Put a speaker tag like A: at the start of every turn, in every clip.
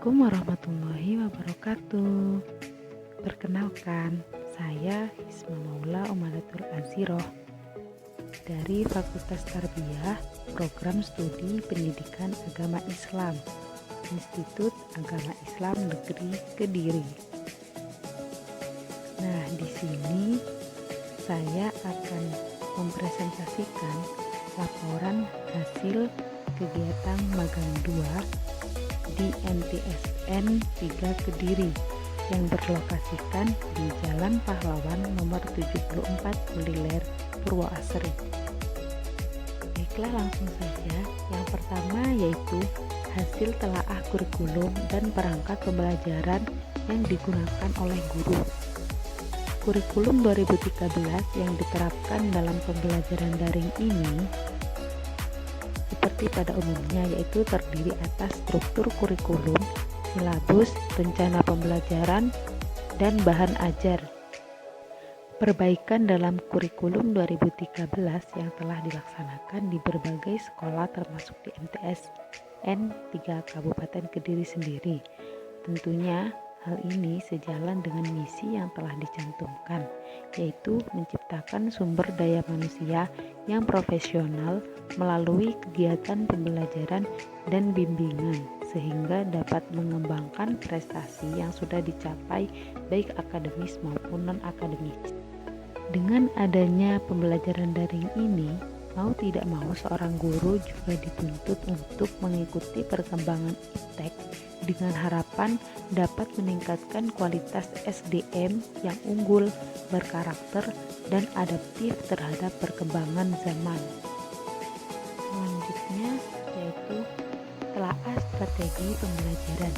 A: Assalamualaikum warahmatullahi wabarakatuh. Perkenalkan, saya Hisma Maula Umaratul Aziroh dari Fakultas Tarbiyah Program Studi Pendidikan Agama Islam, Institut Agama Islam Negeri Kediri. Nah, di sini saya akan mempresentasikan laporan hasil kegiatan magang 2 di MTSN 3 Kediri yang berlokasikan di Jalan Pahlawan nomor 74 Guliler, Purwoasri. Baiklah, langsung saja. Yang pertama yaitu hasil telaah kurikulum dan perangkat pembelajaran yang digunakan oleh guru. Kurikulum 2013 yang diterapkan dalam pembelajaran daring ini seperti pada umumnya, yaitu terdiri atas struktur kurikulum, silabus, rencana pembelajaran, dan bahan ajar. Perbaikan dalam kurikulum 2013 yang telah dilaksanakan di berbagai sekolah termasuk di MTSN 3 Kabupaten Kediri sendiri. Tentunya hal ini sejalan dengan misi yang telah dicantumkan, yaitu menciptakan sumber daya manusia yang profesional melalui kegiatan pembelajaran dan bimbingan, sehingga dapat mengembangkan prestasi yang sudah dicapai baik akademis maupun non-akademis. Dengan adanya pembelajaran daring ini, mau tidak mau seorang guru juga dituntut untuk mengikuti perkembangan iptek dengan harapan dapat meningkatkan kualitas SDM yang unggul, berkarakter, dan adaptif terhadap perkembangan zaman. Selanjutnya yaitu telaah strategi pembelajaran.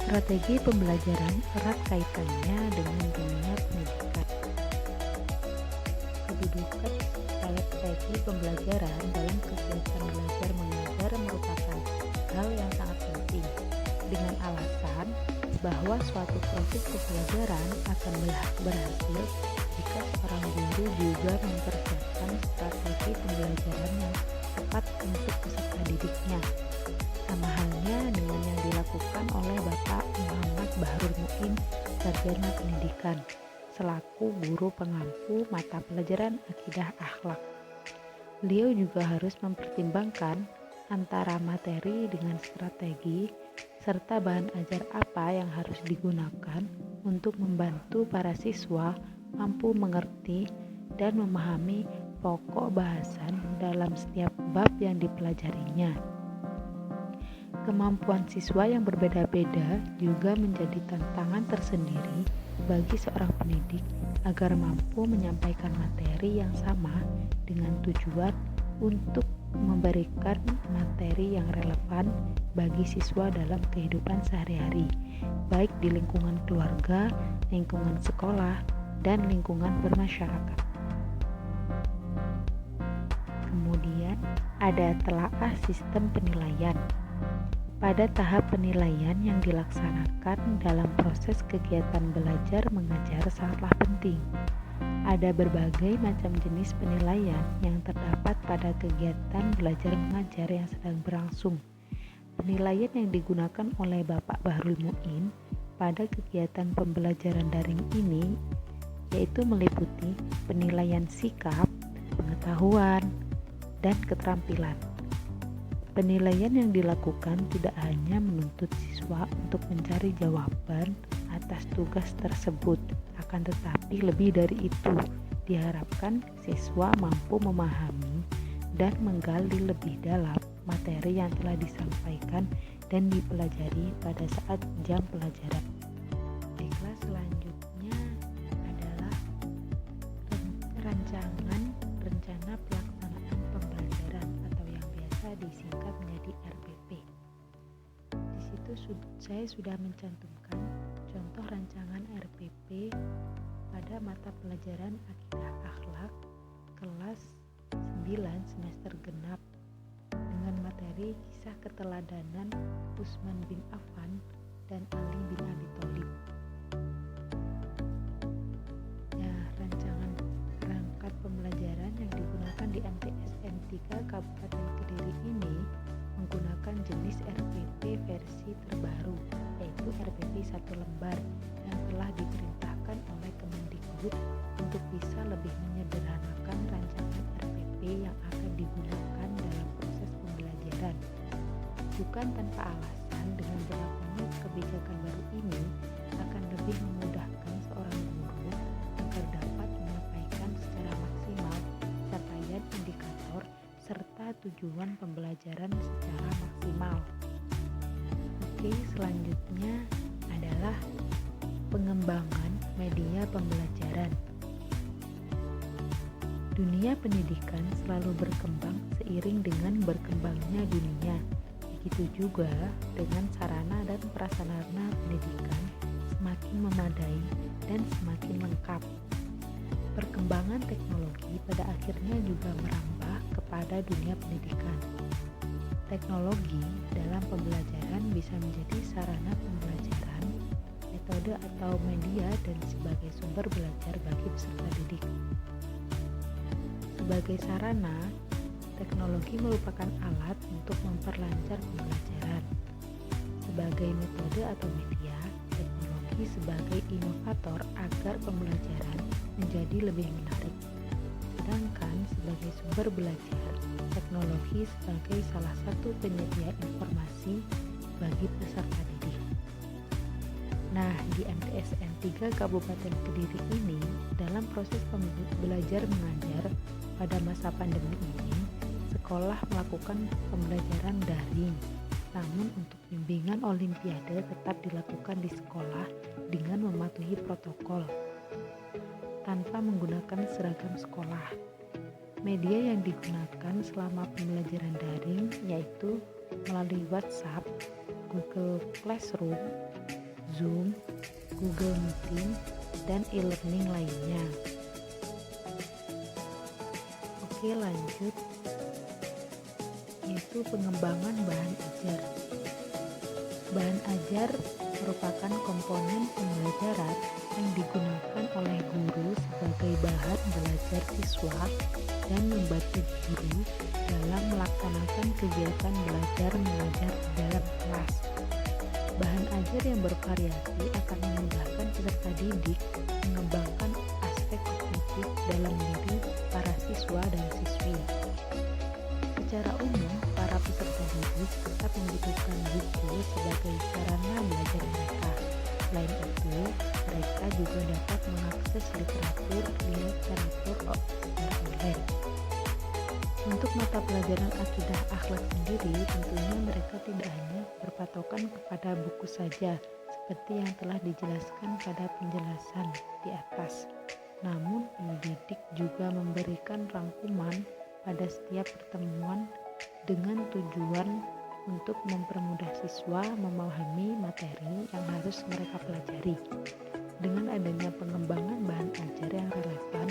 A: Strategi pembelajaran erat kaitannya dengan dunia pendidikan. Kedudukan strategi pembelajaran dalam kegiatan belajar mengajar merupakan hal yang sangat penting, dengan alasan bahwa suatu proses pembelajaran akan berhasil jika seorang guru juga mempersiapkan strategi pembelajaran yang tepat untuk peserta didiknya. Sama halnya dengan yang dilakukan oleh Bapak Muhammad Bahrul Muin, Sarjana Pendidikan, selaku guru pengampu mata pelajaran Akidah Akhlak. Beliau juga harus mempertimbangkan antara materi dengan strategi, serta bahan ajar apa yang harus digunakan untuk membantu para siswa mampu mengerti dan memahami pokok bahasan dalam setiap bab yang dipelajarinya. Kemampuan siswa yang berbeda-beda juga menjadi tantangan tersendiri bagi seorang pendidik agar mampu menyampaikan materi yang sama dengan tujuan untuk memberikan materi yang relevan bagi siswa dalam kehidupan sehari-hari, baik di lingkungan keluarga, lingkungan sekolah, dan lingkungan bermasyarakat. Kemudian ada telaah sistem penilaian. Pada tahap penilaian yang dilaksanakan dalam proses kegiatan belajar mengajar sangatlah penting. Ada berbagai macam jenis penilaian yang terdapat pada kegiatan belajar mengajar yang sedang berlangsung. Penilaian yang digunakan oleh Bapak Bahrul Muin pada kegiatan pembelajaran daring ini yaitu meliputi penilaian sikap, pengetahuan, dan keterampilan. Penilaian yang dilakukan tidak hanya menuntut siswa untuk mencari jawaban atas tugas tersebut, akan tetapi lebih dari itu, diharapkan siswa mampu memahami dan menggali lebih dalam materi yang telah disampaikan dan dipelajari pada saat jam pelajaran. Baiklah, selanjutnya adalah rencana pelaksanaan pembelajaran atau yang biasa disingkat menjadi RPP. Di situ saya sudah mencantumkan contoh rancangan RPP pada mata pelajaran Akidah Akhlak kelas 9 semester genap dengan materi kisah keteladanan Utsman bin Affan dan Ali bin Abi Thalib. Rancangan perangkat pembelajaran yang digunakan di MTSN 3 Kabupaten Kediri ini menggunakan jenis RPP versi terbaru, yaitu RPP 1 lembar yang telah diperintahkan oleh Kemendikbud untuk bisa lebih menyederhanakan rancangan RPP yang akan digunakan dalam proses pembelajaran. Bukan tanpa alasan, dengan berlakunya kebijakan baru ini akan lebih memudahkan seorang guru agar dapat menyampaikan secara maksimal capaian indikator serta tujuan pembelajaran secara maksimal. Oke, selanjutnya adalah pengembangan media pembelajaran. Dunia pendidikan selalu berkembang seiring dengan berkembangnya dunia. Begitu juga dengan sarana dan prasarana pendidikan semakin memadai dan semakin lengkap. Perkembangan teknologi pada akhirnya juga merambah kepada dunia pendidikan. Teknologi dalam pembelajaran bisa menjadi sarana pembelajaran, metode atau media dan sebagai sumber belajar bagi peserta didik. Sebagai sarana, teknologi merupakan alat untuk memperlancar pembelajaran. Sebagai metode atau media, teknologi sebagai inovator agar pembelajaran menjadi lebih menarik. Sedangkan sebagai sumber belajar, teknologi sebagai salah satu penyedia informasi bagi peserta didik. Nah, di MTSN 3 Kabupaten Kediri ini, dalam proses belajar mengajar pada masa pandemi ini, sekolah melakukan pembelajaran daring. Namun untuk bimbingan olimpiade tetap dilakukan di sekolah dengan mematuhi protokol tanpa menggunakan seragam sekolah. Media yang digunakan selama pembelajaran daring yaitu melalui WhatsApp, Google Classroom, Zoom, Google Meeting, dan e-learning lainnya. Oke, lanjut, yaitu pengembangan bahan ajar. Bahan ajar merupakan komponen pembelajaran yang digunakan oleh guru sebagai bahan belajar siswa dan membantu guru dalam melaksanakan kegiatan belajar mengajar di dalam kelas. Bahan ajar yang bervariasi akan memudahkan peserta didik mengembangkan aspek kognitif dalam diri para siswa dan siswi. Secara umum, para peserta didik tetap membutuhkan buku sebagai sarana belajar mereka. Selain itu, mereka juga dapat mengakses literatur online. Untuk mata pelajaran akidah akhlak sendiri, tentunya mereka tidak hanya berpatokan kepada buku saja, seperti yang telah dijelaskan pada penjelasan di atas. Namun, pendidik juga memberikan rangkuman pada setiap pertemuan dengan tujuan untuk mempermudah siswa memahami materi yang harus mereka pelajari. Dengan adanya pengembangan bahan ajar yang relevan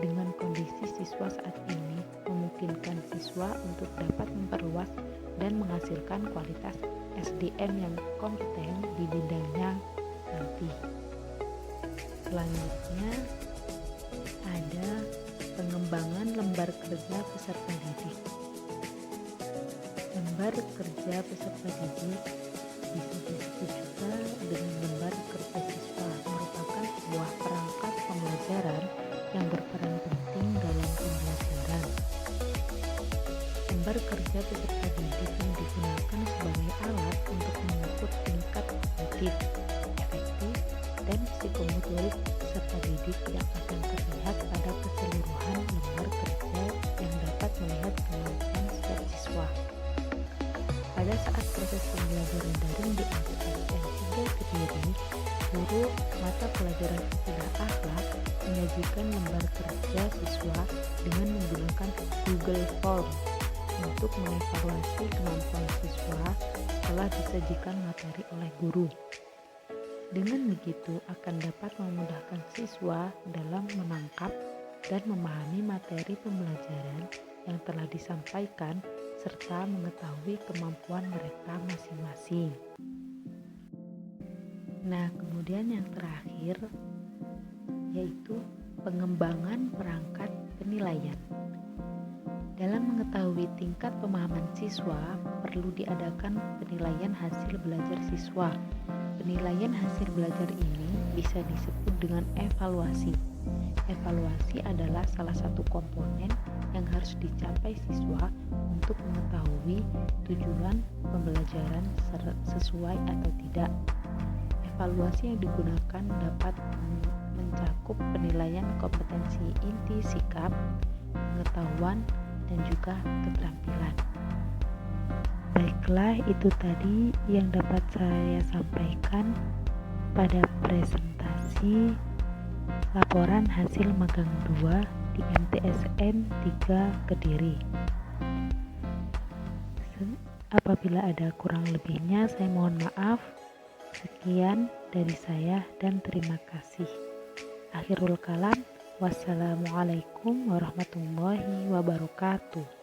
A: dengan kondisi siswa saat ini, memungkinkan siswa untuk dapat memperluas dan menghasilkan kualitas SDM yang kompeten di bidangnya nanti. Selanjutnya ada pengembangan lembar kerja peserta didik. Lembar kerja peserta didik bisa disebut juga dengan lembar kerja siswa, merupakan sebuah perangkat pembelajaran yang berperan penting dalam pembelajaran. Lembar kerja peserta didik yang digunakan sebagai alat untuk mengukur tingkat kognitif, efektif, dan psikomotorik peserta didik yang akan terlihat pada keseluruhan lembar kerja yang dapat melihat kemampuan setiap siswa. Pada saat proses pembelajaran daring di MTSN 3 Kediri, guru mata pelajaran akidah akhlak menyajikan lembar kerja siswa dengan menggunakan Google Form untuk mengevaluasi kemampuan siswa setelah disajikan materi oleh guru. Dengan begitu akan dapat memudahkan siswa dalam menangkap dan memahami materi pembelajaran yang telah disampaikan serta mengetahui kemampuan mereka masing-masing. Nah, kemudian yang terakhir yaitu pengembangan perangkat penilaian. Dalam mengetahui tingkat pemahaman siswa, perlu diadakan penilaian hasil belajar siswa. Penilaian hasil belajar ini bisa disebut dengan evaluasi. Evaluasi adalah salah satu komponen yang harus dicapai siswa untuk mengetahui tujuan pembelajaran sesuai atau tidak. Evaluasi yang digunakan dapat mencakup penilaian kompetensi inti sikap, pengetahuan, dan juga keterampilan. Baiklah, itu tadi yang dapat saya sampaikan pada presentasi laporan hasil magang 2 di MTSN 3 Kediri. Apabila ada kurang lebihnya, saya mohon maaf. Sekian dari saya dan terima kasih. Akhirul kalam, wassalamualaikum warahmatullahi wabarakatuh.